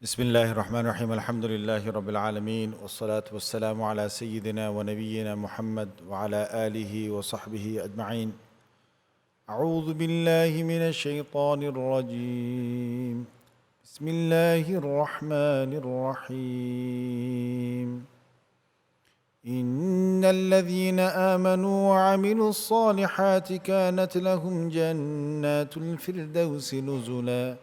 Bismillahir Rahmanir Rahim. Alhamdulillahi Rabbil Alameen. Wassalatu wassalamu ala Sayyidina wa Nabiyyina Muhammad wa ala alihi wa sahbihi ajma'een. A'udhu billahi minash shaitanir rajeem. Bismillahir Rahmanir Rahim. إن الذين آمنوا وعملوا الصالحات كانت لهم جنات الفردوس نزلا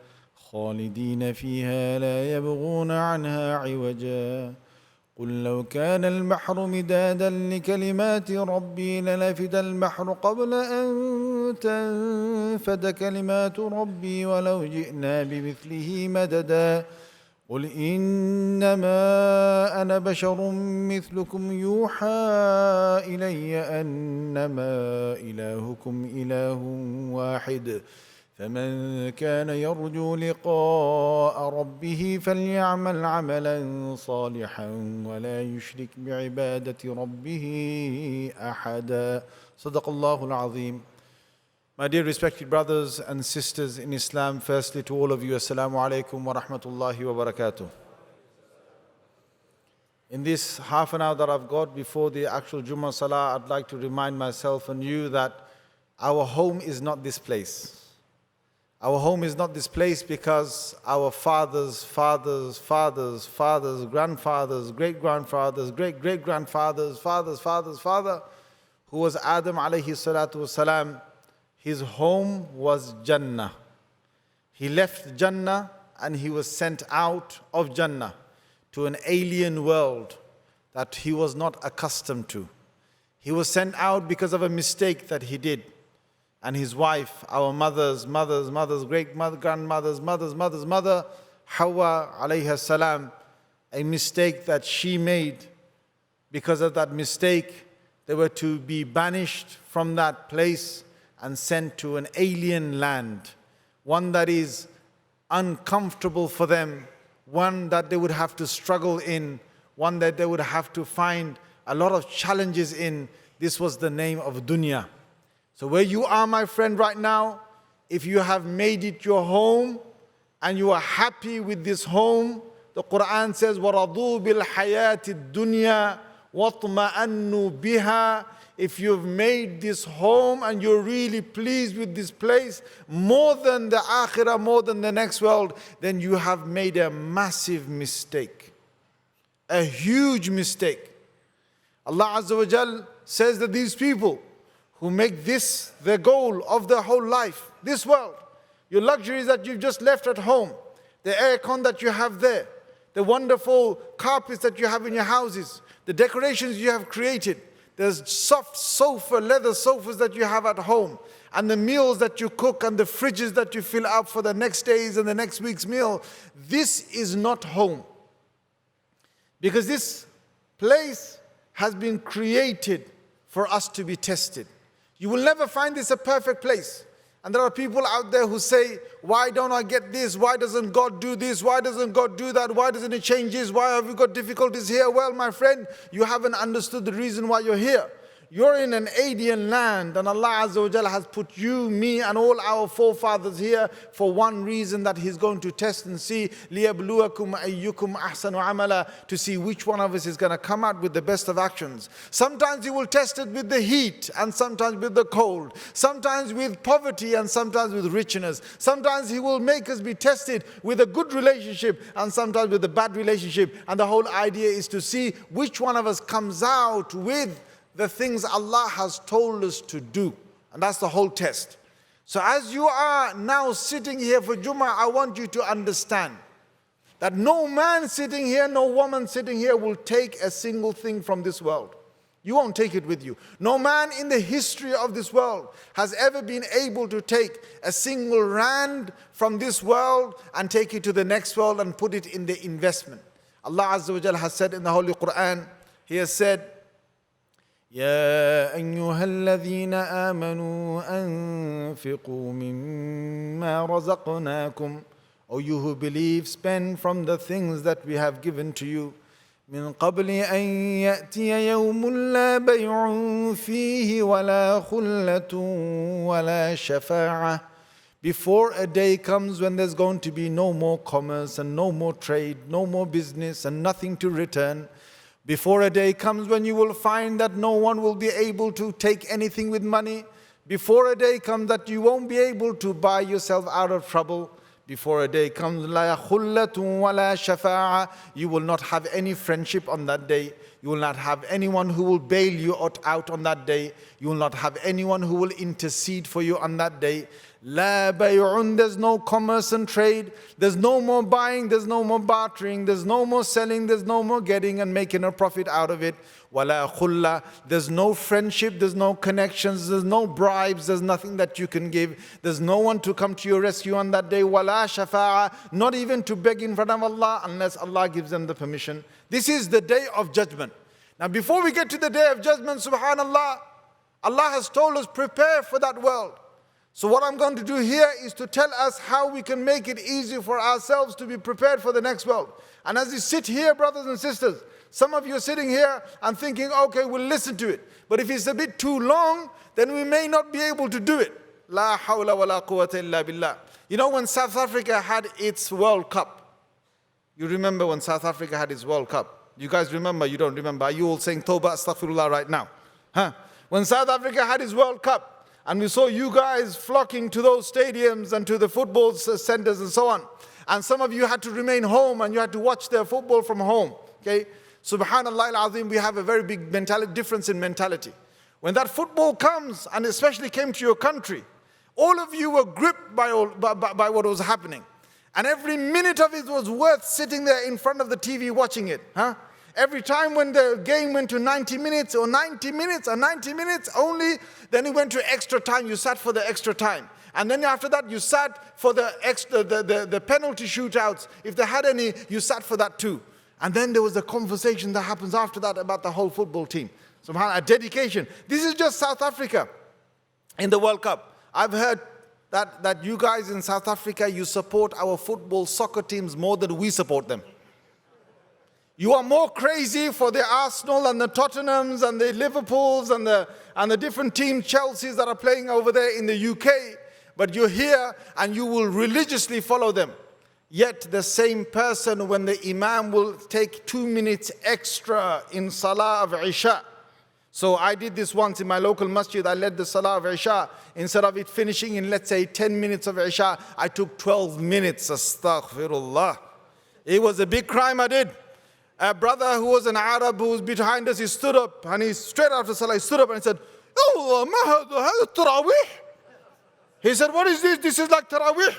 خالدين فيها لا يبغون عنها عوجا قل لو كان البحر مدادا لكلمات ربي لنفد البحر قبل أن تنفد كلمات ربي ولو جئنا بمثله مددا قل إنما أنا بشر مثلكم يوحى إلي أنما إلهكم إله واحد فمن كان يرجو لقاء ربه فليعمل عملا صالحا ولا يشرك بعبادة ربه أحدا صدق الله العظيم. My dear respected brothers and sisters in Islam, firstly to all of you, Assalamu alaikum wa rahmatullahi wa barakatuh. In this half an hour that I've got before the actual Jummah Salah, I'd like to remind myself and you that our home is not this place. Our home is not this place because our fathers, grandfathers, great-grandfathers, great-great-grandfathers, father, who was Adam alayhi salatu wasalam, his home was Jannah. He left Jannah and he was sent out of Jannah to an alien world that he was not accustomed to. He was sent out because of a mistake that he did. And his wife, our mother's great-grandmother's mother's mother, Hawa alayha salam, a mistake that she made. Because of that mistake, they were to be banished from that place and sent to an alien land, one that is uncomfortable for them, one that they would have to struggle in, one that they would have to find a lot of challenges in. This was the name of dunya. So where you are, my friend, right now, if you have made it your home and you are happy with this home, the Quran says, وَرَضُوا بِالْحَيَاةِ الدُّنْيَا وَاطْمَأَنُّوا بِهَا. If you've made this home and you're really pleased with this place, more than the akhirah, more than the next world, then you have made a massive mistake. A huge mistake. Allah Azza wa Jal says that these people who make this their goal of their whole life, this world, your luxuries that you've just left at home, the aircon that you have there, the wonderful carpets that you have in your houses, the decorations you have created, there's soft sofa, leather sofas that you have at home, and the meals that you cook and the fridges that you fill up for the next day's and the next week's meal. This is not home. Because this place has been created for us to be tested. You will never find this a perfect place. And there are people out there who say, why don't I get this? Why doesn't God do this? Why doesn't God do that? Why doesn't He change this? Why have we got difficulties here? Well, my friend, you haven't understood the reason why you're here. You're in an alien land, and Allah Azza wa Jalla has put you, me, and all our forefathers here for one reason, that He's going to test and see, لِيَبْلُوَكُمْ أَيُّكُمْ أَحْسَنُ عَمَلًا, to see which one of us is going to come out with the best of actions. Sometimes He will test it with the heat, and sometimes with the cold. Sometimes with poverty, and sometimes with richness. Sometimes He will make us be tested with a good relationship, and sometimes with a bad relationship. And the whole idea is to see which one of us comes out with the things Allah has told us to do. And that's the whole test. So as you are now sitting here for Jummah, I want you to understand that no man sitting here, no woman sitting here will take a single thing from this world. You won't take it with you. No man in the history of this world has ever been able to take a single rand from this world and take it to the next world and put it in the investment. Allah Azza wa Jalla has said in the Holy Quran, He has said, يا أيها الذين آمنوا أنفقوا مما رزقناكم. O you who believe, spend from the things that we have given to you. من قبل أن يأتي يوم لا بيع فيه ولا خلة ولا شفاعة. before a day comes when there's going to be no more commerce and no more trade, no more business and nothing to return. Before a day comes when you will find that no one will be able to take anything with money. Before a day comes that you won't be able to buy yourself out of trouble. Before a day comes, لَا خُلَّةٌ وَلَا شَفَاعَةٌ, you will not have any friendship on that day. You will not have anyone who will bail you out on that day. You will not have anyone who will intercede for you on that day. لَا بَيْعٌ, there's no commerce and trade. There's no more buying, there's no more bartering, there's no more selling, there's no more getting and making a profit out of it. وَلَا خُلَّةٌ, there's no friendship, there's no connections, there's no bribes, there's nothing that you can give. There's no one to come to your rescue on that day. وَلَا شَفَاعَةٌ, not even to beg in front of Allah unless Allah gives them the permission. This is the day of judgment. Now before we get to the day of judgment, subhanallah, Allah has told us prepare for that world. So what I'm going to do here is to tell us how we can make it easy for ourselves to be prepared for the next world. And as you sit here, brothers and sisters, some of you are sitting here and thinking, okay, we'll listen to it. But if it's a bit too long, then we may not be able to do it. La hawla wa la quwwata illa billah. You know, when South Africa had its World Cup, you remember when South Africa had its World Cup? You guys remember? You don't remember? Are you all saying Tawbah Astaghfirullah right now? Huh? When South Africa had its World Cup, and we saw you guys flocking to those stadiums and to the football centers and so on. And some of you had to remain home and you had to watch their football from home. Okay? Subhanallah al-Azim, we have a very big difference in mentality. When that football comes, and especially came to your country, all of you were gripped by what was happening. And every minute of it was worth sitting there in front of the TV watching it. Huh? Every time when the game went to 90 minutes or 90 minutes or 90 minutes only, then it went to extra time. You sat for the extra time. And then after that, you sat for the penalty shootouts. If they had any, you sat for that too. And then there was a conversation that happens after that about the whole football team. SubhanAllah, a dedication. This is just South Africa in the World Cup. I've heard that you guys in South Africa, you support our football soccer teams more than we support them. You are more crazy for the Arsenal and the Tottenhams and the Liverpools and the different teams, Chelseas that are playing over there in the UK. But you're here and you will religiously follow them. Yet the same person, when the Imam will take 2 minutes extra in Salah of Isha. So I did this once in my local masjid. I led the Salah of Isha. Instead of it finishing in, let's say, 10 minutes of Isha, I took 12 minutes. Astaghfirullah. It was a big crime I did. A brother who was an Arab who was behind us, he stood up and he straight after Salah, he stood up and he said, "Oh, ma hada tarawih." He said, "What is this? This is like tarawih."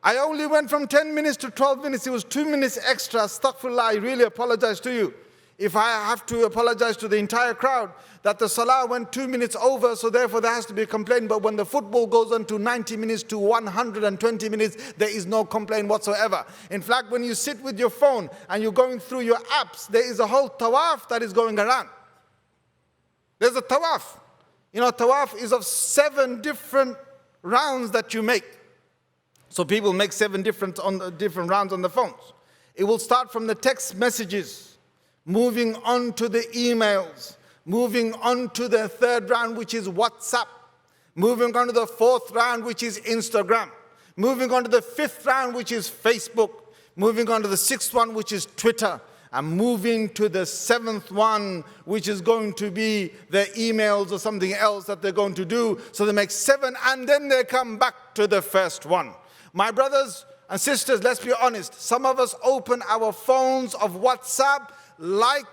I only went from 10 minutes to 12 minutes. It was 2 minutes extra. Astaghfirullah, I really apologize to you. If I have to apologize to the entire crowd that the Salah went 2 minutes over, so therefore there has to be a complaint. But when the football goes on to 90 minutes to 120 minutes, there is no complaint whatsoever. In fact, when you sit with your phone and you're going through your apps, there is a whole tawaf that is going around. There's a tawaf. You know, tawaf is of 7 different rounds that you make. So people make 7 different rounds on the phones. It will start from the text messages, moving on to the emails, moving on to the 3rd round, which is WhatsApp, moving on to the 4th round, which is Instagram, moving on to the 5th round, which is Facebook, moving on to the 6th one, which is Twitter, and moving to the 7th one, which is going to be the emails or something else that they're going to do. So they make 7, and then they come back to the first one. My brothers and sisters, let's be honest. Some of us open our phones of WhatsApp like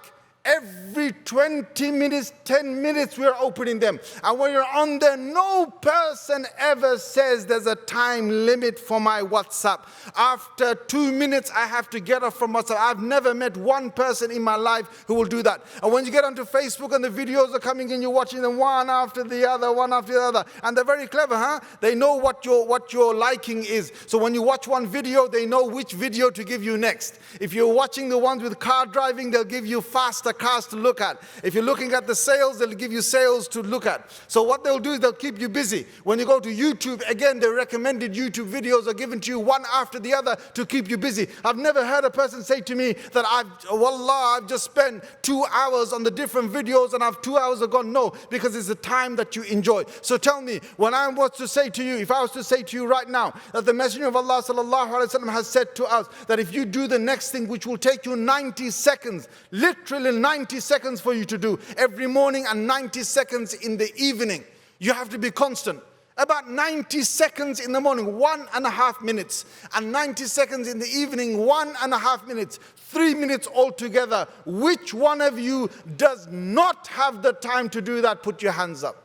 every 20 minutes, 10 minutes we're opening them. And when you're on there, no person ever says there's a time limit for my WhatsApp. After 2 minutes, I have to get off from WhatsApp. I've never met one person in my life who will do that. And when you get onto Facebook and the videos are coming in, you're watching them one after the other, one after the other. And they're very clever, huh? They know what your liking is. So when you watch one video, they know which video to give you next. If you're watching the ones with car driving, they'll give you faster of cars to look at. If you're looking at the sales, they'll give you sales to look at. So what they'll do is they'll keep you busy. When you go to YouTube, again, the recommended YouTube videos are given to you one after the other to keep you busy. I've never heard a person say to me that I've just spent 2 hours on the different videos and 2 hours are gone. No, because it's the time that you enjoy. So tell me, when I was to say to you, if I was to say to you right now that the Messenger of Allah sallallahu alaihi wasallam has said to us that if you do the next thing, which will take you 90 seconds, literally 90 seconds for you to do every morning and 90 seconds in the evening, you have to be constant. About 90 seconds in the morning, 1.5 minutes, and 90 seconds in the evening, 1.5 minutes, 3 minutes altogether. Which one of you does not have the time to do that? Put your hands up.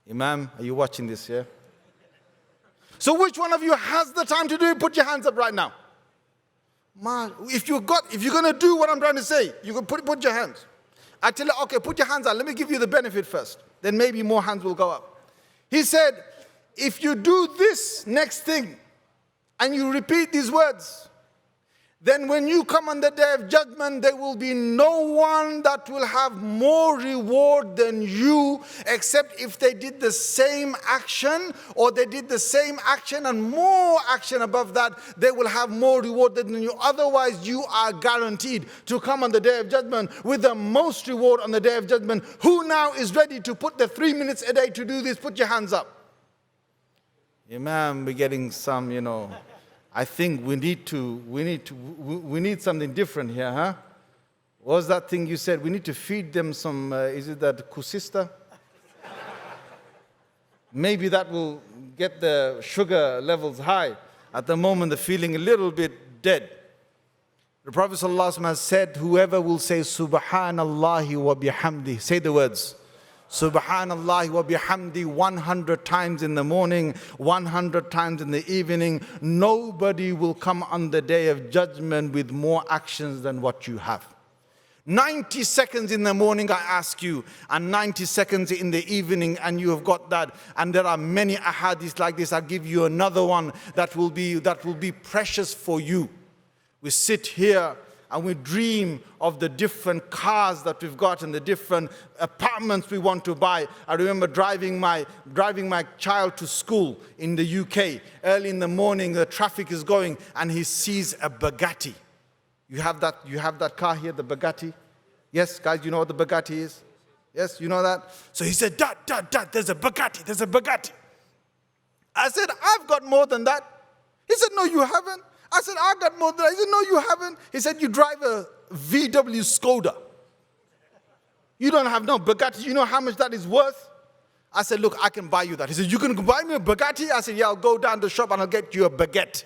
Imam, are you watching this, yeah? So which one of you has the time to do it? Put your hands up right now. If you're going to do what I'm trying to say, you can put your hands. I tell you, okay, put your hands out. Let me give you the benefit first. Then maybe more hands will go up. He said, if you do this next thing and you repeat these words, then when you come on the day of judgment, there will be no one that will have more reward than you, except if they did the same action, or they did the same action and more action above that, they will have more reward than you. Otherwise, you are guaranteed to come on the day of judgment with the most reward on the day of judgment. Who now is ready to put the 3 minutes a day to do this? Put your hands up. Imam, we're getting some, I think we need something different here, huh? What was that thing you said? We need to feed them some, is it that kusista? Maybe that will get the sugar levels high. At the moment, they're feeling a little bit dead. The Prophet ﷺ has said, whoever will say Subhanallah wa bihamdi, say the words, Subhanallah wa bihamdi 100 times in the morning, 100 times in the evening. Nobody will come on the day of judgment with more actions than what you have. 90 seconds in the morning, I ask you, and 90 seconds in the evening, and you have got that. And there are many ahadith like this. I'll give you another one that will be precious for you. We sit here and we dream of the different cars that we've got and the different apartments we want to buy. I remember driving my child to school in the UK. Early in the morning, the traffic is going, and he sees a Bugatti. You have that car here, the Bugatti? Yes, guys, you know what the Bugatti is? Yes, you know that? So he said, Dad, there's a Bugatti. I said, I've got more than that. He said, no, you haven't. I said, I got more than that. He said, no, you haven't. He said, you drive a VW Skoda. You don't have no Bugatti. You know how much that is worth? I said, look, I can buy you that. He said, you can buy me a Bugatti? I said, yeah, I'll go down to the shop and I'll get you a baguette.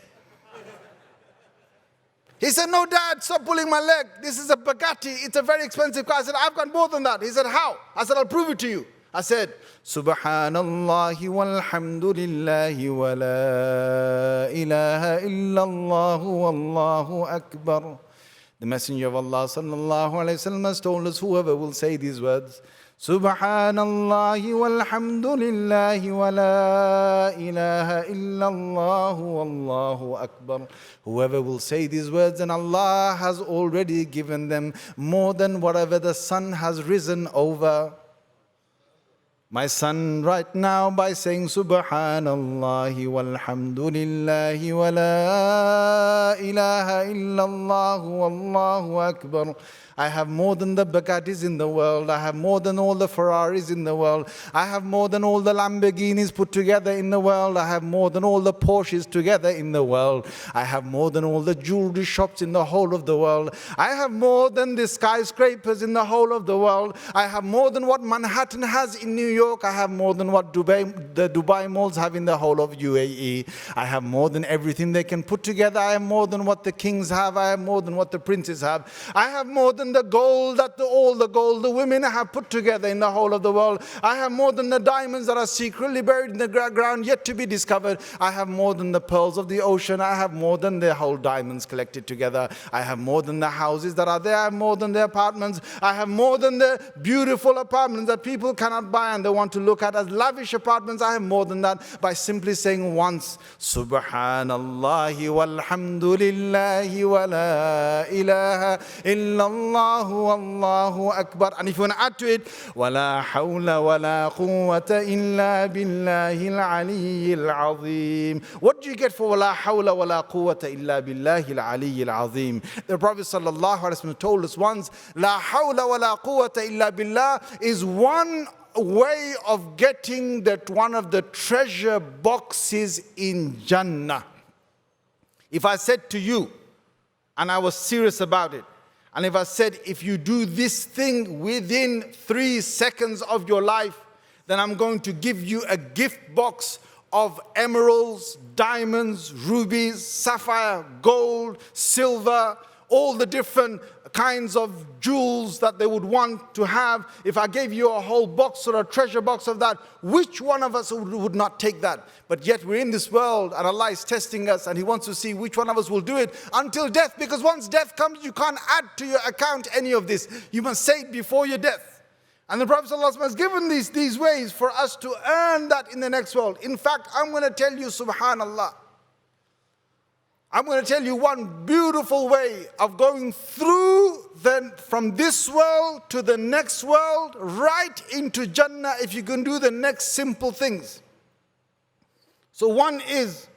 He said, no, Dad, stop pulling my leg. This is a Bugatti. It's a very expensive car. I said, I've got more than that. He said, how? I said, I'll prove it to you. I said, Subhanallah walhamdulillahi wa la ilaha illallah wallahu akbar. The Messenger of Allah sallallahu alayhi wasallam has told us, whoever will say these words, Subhanallah walhamdulillahi wa la ilaha illallah wallahu akbar. Whoever will say these words, and Allah has already given them more than whatever the sun has risen over. My son, right now, by saying Subhanallah walhamdulillahi wa la ilaha illallah wallahu akbar. I have more than the Bugattis in the world. I have more than all the Ferraris in the world. I have more than all the Lamborghinis put together in the world. I have more than all the Porsches together in the world. I have more than all the jewelry shops in the whole of the world. I have more than the skyscrapers in the whole of the world. I have more than what Manhattan has in New York. I have more than what the Dubai malls have in the whole of UAE. I have more than everything they can put together. I have more than what the kings have. I have more than what the princes have. I have more than the gold that all the gold the women have put together in the whole of the world. I have more than the diamonds that are secretly buried in the ground yet to be discovered. I have more than the pearls of the ocean. I have more than the whole diamonds collected together. I have more than the houses that are there. I have more than the apartments. I have more than the beautiful apartments that people cannot buy and they want to look at as lavish apartments. I have more than that by simply saying once, Subhanallah walhamdulillah lillahi wa la ilaha illallah wallahu akbar. And if you want to add to it, wa la hawla wa la quwwata illa billahi al-aliyyil azim. What do you get for wa la hawla wa la quwwata illa billahi al-aliyyil azim? The Prophet sallallahu alaihi wasallam told us once, la hawla wa la quwwata illa billah is one way of getting that one of the treasure boxes in Jannah. If I said to you, and I was serious about it, and if I said, if you do this thing within 3 seconds of your life, then I'm going to give you a gift box of emeralds, diamonds, rubies, sapphire, gold, silver, all the different kinds of jewels that they would want to have. If I gave you a whole box or a treasure box of that, which one of us would not take that? But yet we're in this world and Allah is testing us and He wants to see which one of us will do it until death, because once death comes, you can't add to your account any of this. You must say it before your death. And the Prophet ﷺ has given these ways for us to earn that in the next world. In fact, I'm going to tell you, subhanallah, I'm going to tell you one beautiful way of going through from this world to the next world, right into Jannah, if you can do the next simple things. So one is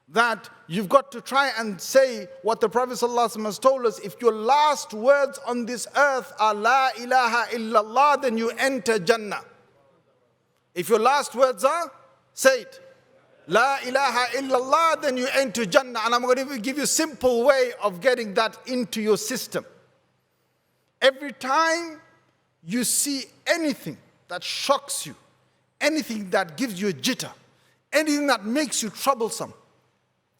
that you've got to try and say what the Prophet ﷺ has told us. If your last words on this earth are La ilaha illallah, then you enter Jannah. If your last words are, say it, La ilaha illallah, then you enter Jannah. And I'm going to give you a simple way of getting that into your system. Every time you see anything that shocks you, anything that gives you a jitter, anything that makes you troublesome,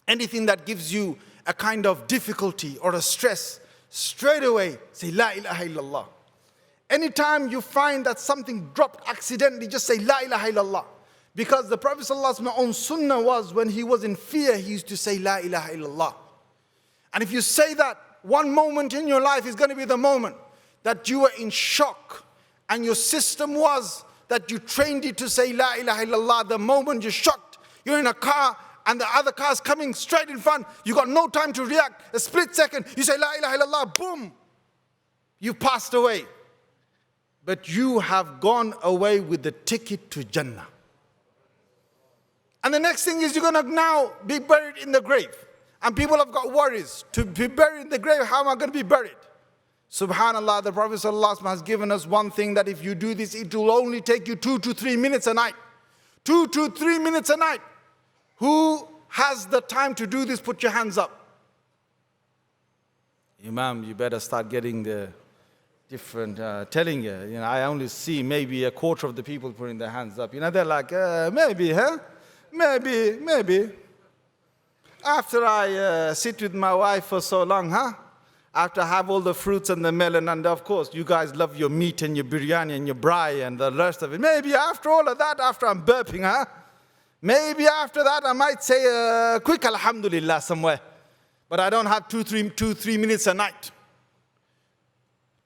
anything that gives you a kind of difficulty or a stress, straight away say La ilaha illallah. Anytime you find that something dropped accidentally, just say La ilaha illallah. Because the Prophet ﷺ's own sunnah was, when he was in fear, he used to say La ilaha illallah. And if you say that, one moment in your life is going to be the moment that you were in shock, and your system was that you trained it to say La ilaha illallah. The moment you're shocked, you're in a car and the other car's coming straight in front, you got no time to react. A split second, you say La ilaha illallah, boom, you passed away. But you have gone away with the ticket to Jannah. And the next thing is you're going to now be buried in the grave. And people have got worries. To be buried in the grave, how am I going to be buried? Subhanallah, the Prophet ﷺ has given us one thing, that if you do this, it will only take you 2 to 3 minutes a night. 2 to 3 minutes a night. Who has the time to do this? Put your hands up. Imam, you better start getting the different, telling you. I only see maybe a quarter of the people putting their hands up. They're like, maybe, huh? Maybe. After I sit with my wife for so long, huh? After I have all the fruits and the melon, and of course, you guys love your meat and your biryani and your braai and the rest of it. Maybe after all of that, after I'm burping, huh? Maybe after that, I might say a quick alhamdulillah somewhere. But I don't have 2-3 minutes a night.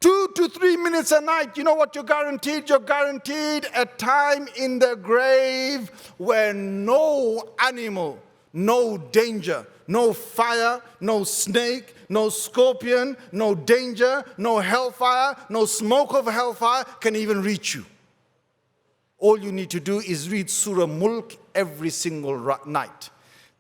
2 to 3 minutes a night. You know what you're guaranteed? You're guaranteed a time in the grave where no animal, no danger, no fire, no snake, no scorpion, no danger, no hellfire, no smoke of hellfire can even reach you. All you need to do is read Surah Mulk every single night.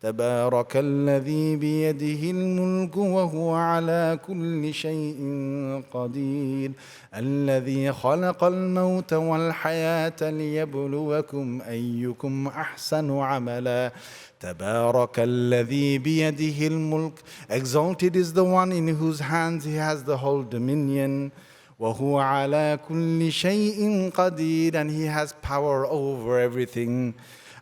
تبارك الذي بيده الملك وهو على كل شيء قدير الذي خلق الموت والحياة ليبلوكم أيكم أحسن عملا تبارك الذي بيده الملك. Exalted is the one in whose hands he has the whole dominion. وهو على كل شيء قدير, and he has power over everything.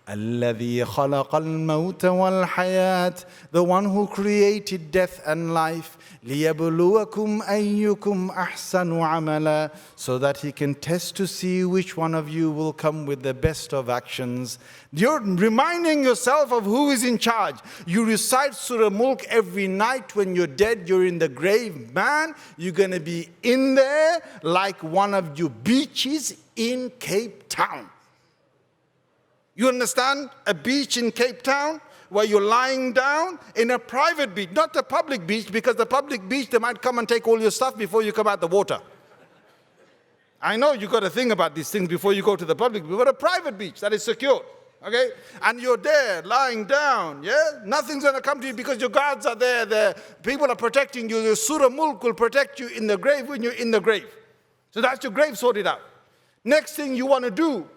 الذي خلق الموت والحياة, the one who created death and life. ليبلوكم أيكم أحسن عملا, so that he can test to see which one of you will come with the best of actions. You're reminding yourself of who is in charge. You recite Surah Mulk every night when you're dead, you're in the grave. Man, you're going to be in there like one of your beaches in Cape Town. You understand? A beach in Cape Town where you're lying down in a private beach, not a public beach, because the public beach, they might come and take all your stuff before you come out the water. I know you got to think about these things before you go to the public beach, but a private beach that is secure. Okay? And you're there, lying down, yeah? Nothing's going to come to you because your guards are there. The people are protecting you. Your Surah Mulk will protect you in the grave when you're in the grave. So that's your grave sorted out. Next thing you want to do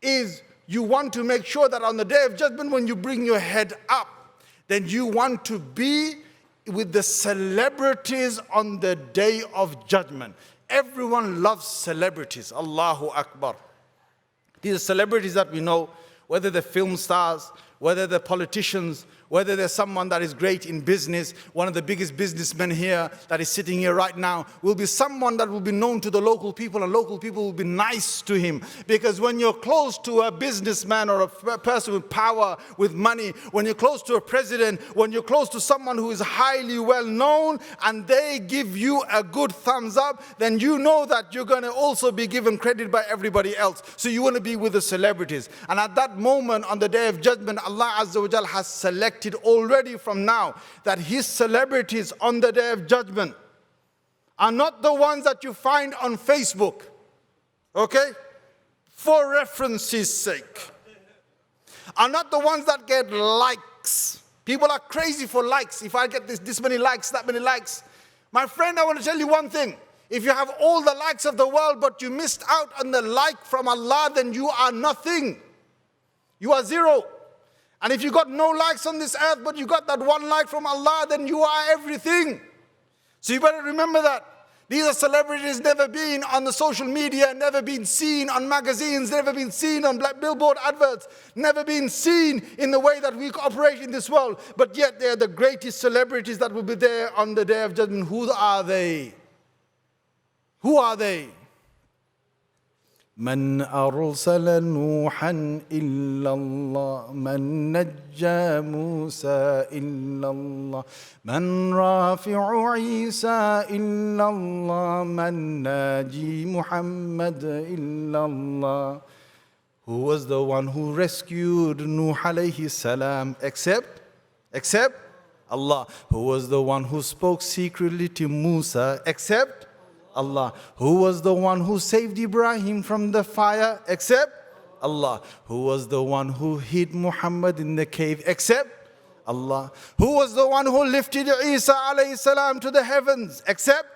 is you want to make sure that on the Day of Judgment, when you bring your head up, then you want to be with the celebrities on the Day of Judgment. Everyone loves celebrities. Allahu Akbar. These are celebrities that we know, whether they're film stars, whether they're politicians, whether there's someone that is great in business. One of the biggest businessmen here that is sitting here right now will be someone that will be known to the local people, and local people will be nice to him. Because when you're close to a businessman or a person with power, with money, when you're close to a president, when you're close to someone who is highly well known and they give you a good thumbs up, then you know that you're going to also be given credit by everybody else. So you want to be with the celebrities. And at that moment on the Day of Judgment, Allah Azza wa Jal has selected already from now that His celebrities on the Day of Judgment are not the ones that you find on Facebook, okay, for reference's sake, are not the ones that get likes. People are crazy for likes. If I get this many likes, that many likes. My friend, I want to tell you one thing. If you have all the likes of the world but you missed out on the like from Allah, then you are nothing. You are zero. And if you got no likes on this earth, but you got that one like from Allah, then you are everything. So you better remember that. These are celebrities never been on the social media, never been seen on magazines, never been seen on black billboard adverts, never been seen in the way that we operate in this world. But yet they are the greatest celebrities that will be there on the Day of Judgment. Who are they? Who are they? من أرسل نوحا إلا الله من نجى موسى إلا الله من رافع عيسى إلا الله من ناجي محمد إلا الله. Who was the one who rescued Nuh alayhi salam except Allah? Who was the one who spoke secretly to Musa except Allah? Who was the one who saved Ibrahim from the fire except Allah? Who was the one who hid Muhammad in the cave except Allah? Who was the one who lifted Isa alayhi salam to the heavens except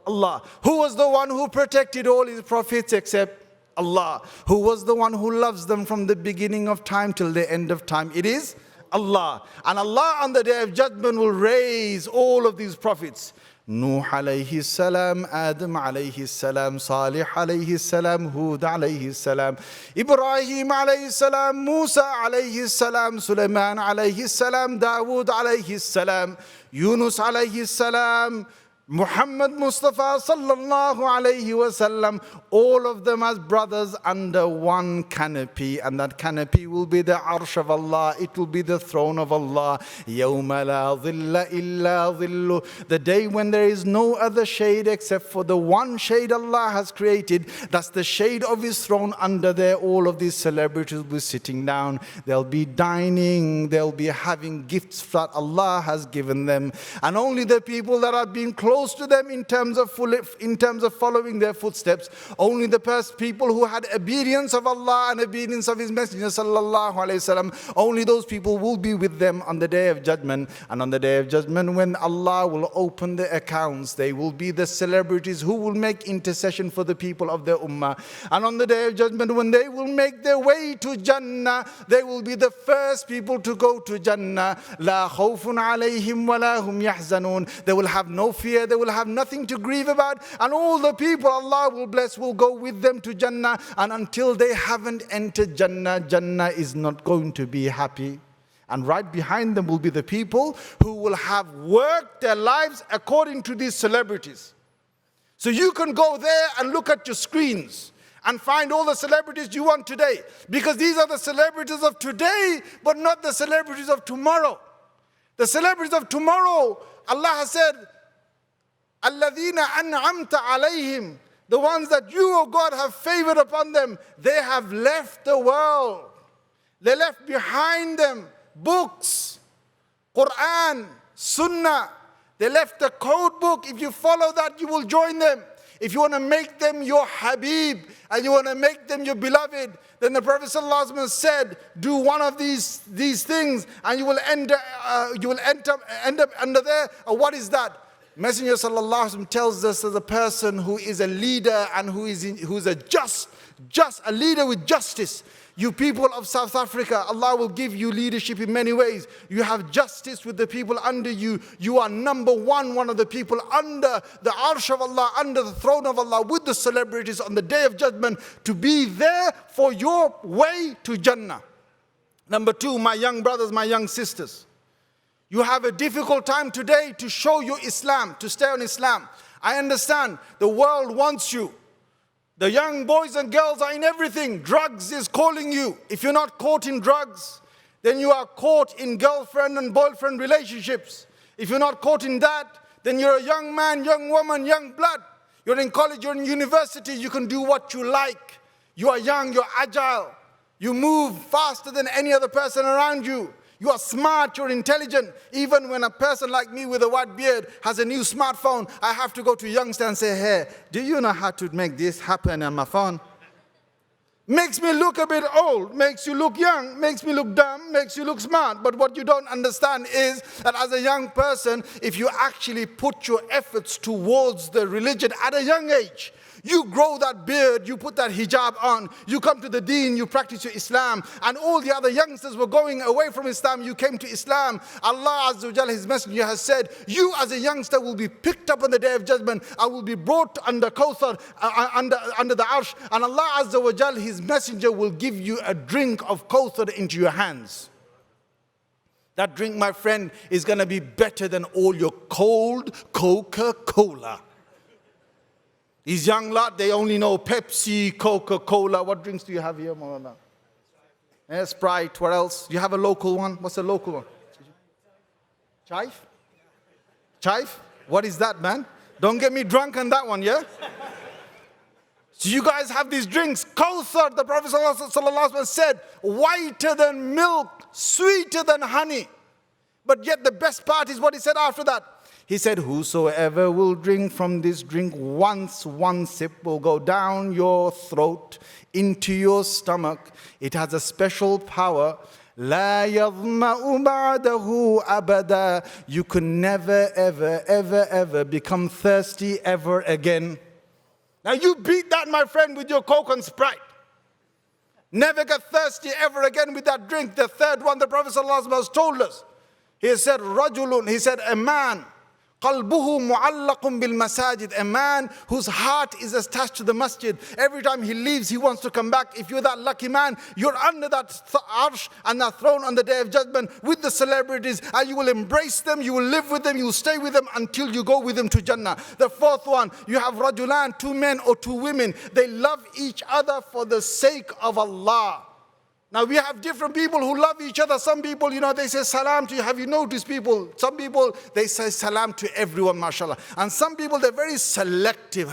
Allah? Who was the one who protected all His prophets except Allah? Who was the one who loves them from the beginning of time till the end of time? It is Allah. And Allah on the Day of Judgment will raise all of these prophets. Nuh alayhi salam, Adam alayhi salam, Salih alayhi salam, Hud alayhi salam, Ibrahim alayhi salam, Musa alayhi salam, Sulaiman alayhi salam, Dawood alayhi salam, Yunus alayhi salam, Muhammad Mustafa sallallahu alayhi wasallam, all of them as brothers under one canopy, and that canopy will be the arsh of Allah, it will be the throne of Allah. Yawma la dhilla illa dhillu, the day when there is no other shade except for the one shade Allah has created, that's the shade of His throne. Under there all of these celebrities will be sitting down, they'll be dining, they'll be having gifts that Allah has given them, and only the people that have been close to them in terms of following their footsteps, only the people who had obedience of Allah and obedience of His Messenger sallallahu alaihi wasallam, only those people will be with them on the Day of Judgment. And on the Day of Judgment, when Allah will open the accounts, they will be the celebrities who will make intercession for the people of their ummah. And on the Day of Judgment, when they will make their way to Jannah, they will be the first people to go to Jannah. La khawfun alayhim wa la hum yahzanun, they will have no fear, they will have nothing to grieve about, and all the people Allah will bless will go with them to Jannah. And until they haven't entered Jannah, Jannah is not going to be happy. And right behind them will be the people who will have worked their lives according to these celebrities. So you can go there and look at your screens and find all the celebrities you want today, because these are the celebrities of today, but not the celebrities of tomorrow. The celebrities of tomorrow, Allah has said, Alladhina an'amta alayhim, the ones that you, O God, have favored upon them, they have left the world. They left behind them books, Quran, Sunnah. They left a code book. If you follow that, you will join them. If you want to make them your Habib and you want to make them your beloved, then the Prophet ﷺ said, do one of these things and you will end up under there. What is that? Messenger ﷺ tells us as a person who is a leader and who's a just a leader with justice. You people of South Africa, Allah will give you leadership in many ways. You have justice with the people under you. You are number one of the people under the arsh of Allah, under the throne of Allah, with the celebrities on the Day of Judgment, to be there for your way to Jannah. Number two, my young brothers, my young sisters, you have a difficult time today to show your Islam, to stay on Islam. I understand the world wants you. The young boys and girls are in everything. Drugs is calling you. If you're not caught in drugs, then you are caught in girlfriend and boyfriend relationships. If you're not caught in that, then you're a young man, young woman, young blood. You're in college, you're in university, you can do what you like. You are young, you're agile. You move faster than any other person around you. You are smart, you're intelligent. Even when a person like me with a white beard has a new smartphone, I have to go to youngster and say, hey, do you know how to make this happen on my phone? Makes me look a bit old, makes you look young, makes me look dumb, makes you look smart. But what you don't understand is that as a young person, if you actually put your efforts towards the religion at a young age, you grow that beard, you put that hijab on, you come to the deen, you practice your Islam, and all the other youngsters were going away from Islam, you came to Islam. Allah Azza wa Jalla, His Messenger has said, you as a youngster will be picked up on the Day of Judgment and will be brought under Kawthar, under the Arsh, and Allah Azza wa Jalla, His Messenger, will give you a drink of Kawthar into your hands. That drink, my friend, is going to be better than all your cold Coca-Cola. These young lot, they only know Pepsi, Coca-Cola. What drinks do you have here, Maulana? Sprite, what else? Do you have a local one? What's a local one? Chife? Chife? What is that, man? Don't get me drunk on that one, yeah? So you guys have these drinks. Kawthar, the Prophet ﷺ said, whiter than milk, sweeter than honey. But yet the best part is what he said after that. He said, whosoever will drink from this drink once, one sip will go down your throat into your stomach. It has a special power. لا يظمأ بعده أبدا. You can never, ever become thirsty ever again. Now you beat that, my friend, with your Coke and Sprite. Never get thirsty ever again with that drink. The third one, the Prophet ﷺ has told us. He said, رجل, he said, a man, قلبه معلق بالمساجد, a man whose heart is attached to the masjid. Every time he leaves, he wants to come back. If you're that lucky man, you're under that arsh and that throne on the Day of Judgment with the celebrities, and you will embrace them, you will live with them, you will stay with them until you go with them to Jannah. The fourth one, you have rajulan, two men or two women. They love each other for the sake of Allah. Now we have different people who love each other. Some people, they say salam to you. Have you noticed people? Some people, they say salam to everyone, mashallah. And some people, they're very selective,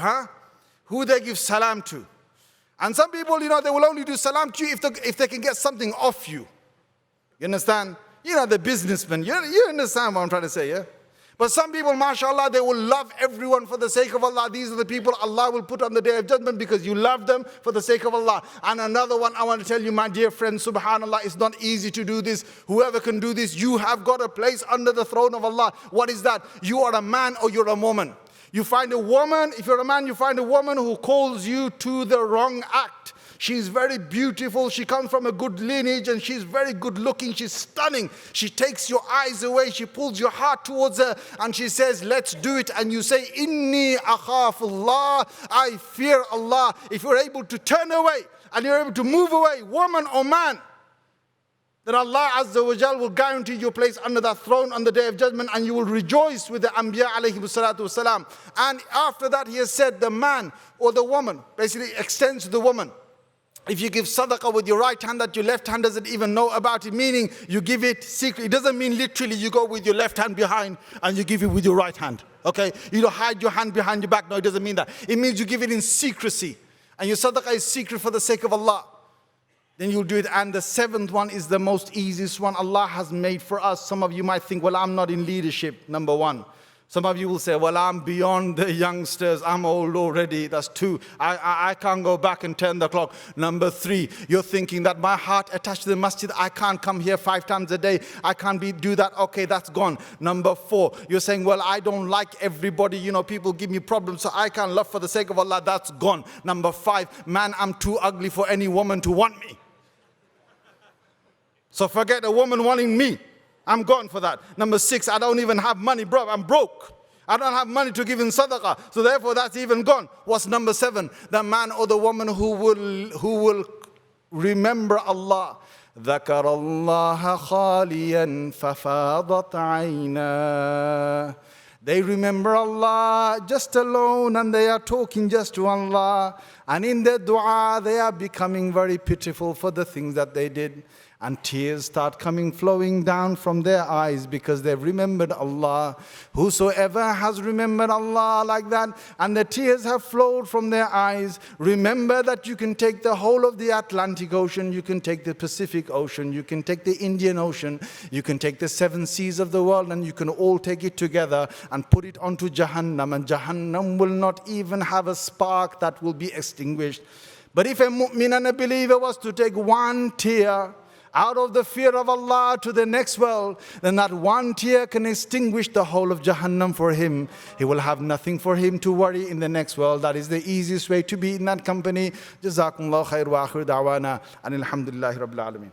who they give salam to. And some people, they will only do salam to you if they can get something off you. You understand? The businessmen. You understand what I'm trying to say, yeah? But some people, mashallah, they will love everyone for the sake of Allah. These are the people Allah will put on the Day of Judgment because you love them for the sake of Allah. And another one I want to tell you, my dear friends, subhanallah, it's not easy to do this. Whoever can do this, you have got a place under the throne of Allah. What is that? You are a man or you're a woman. You find a woman, if you're a man, you find a woman who calls you to the wrong act. She's very beautiful. She comes from a good lineage and she's very good looking. She's stunning. She takes your eyes away. She pulls your heart towards her and she says, let's do it. And you say, Inni akhafullah. I fear Allah. If you're able to turn away and you're able to move away, woman or man, then Allah Azza wa Jal will guarantee your place under that throne on the Day of Judgment and you will rejoice with the Anbiya alayhi salatu wasalam. And after that he has said the man or the woman, basically extends to the woman. If you give sadaqah with your right hand that your left hand doesn't even know about it, meaning you give it secret. It doesn't mean literally you go with your left hand behind and you give it with your right hand. Okay? You don't hide your hand behind your back. No, it doesn't mean that. It means you give it in secrecy. And your sadaqah is secret for the sake of Allah. Then you'll do it. And the seventh one is the most easiest one Allah has made for us. Some of you might think, well, I'm not in leadership, number one. Some of you will say, well, I'm beyond the youngsters. I'm old already. That's two. I can't go back and turn the clock. Number three, you're thinking that my heart attached to the masjid, I can't come here 5 times a day. I can't do that. Okay, that's gone. Number four, you're saying, well, I don't like everybody. You know, people give me problems, so I can't love for the sake of Allah. That's gone. Number five, man, I'm too ugly for any woman to want me. So forget a woman wanting me. I'm gone for that. Number six, I don't even have money, bro. I'm broke. I don't have money to give in sadaqah. So therefore, that's even gone. What's number seven? The man or the woman who will remember Allah. ذكر الله خاليا ففاضت عينا. They remember Allah just alone and they are talking just to Allah. And in their dua, they are becoming very pitiful for the things that they did. And tears start flowing down from their eyes because they've remembered Allah. Whosoever has remembered Allah like that and the tears have flowed from their eyes, remember that you can take the whole of the Atlantic Ocean, you can take the Pacific Ocean, you can take the Indian Ocean, you can take the 7 seas of the world, and you can all take it together and put it onto Jahannam, and Jahannam will not even have a spark that will be extinguished. But if a mu'min and a believer was to take one tear out of the fear of Allah to the next world, then that one tear can extinguish the whole of Jahannam for him. He will have nothing for him to worry in the next world. That is the easiest way to be in that company. Jazakumullah khair wa akhir da'wana and alhamdulillahi rabbil alameen.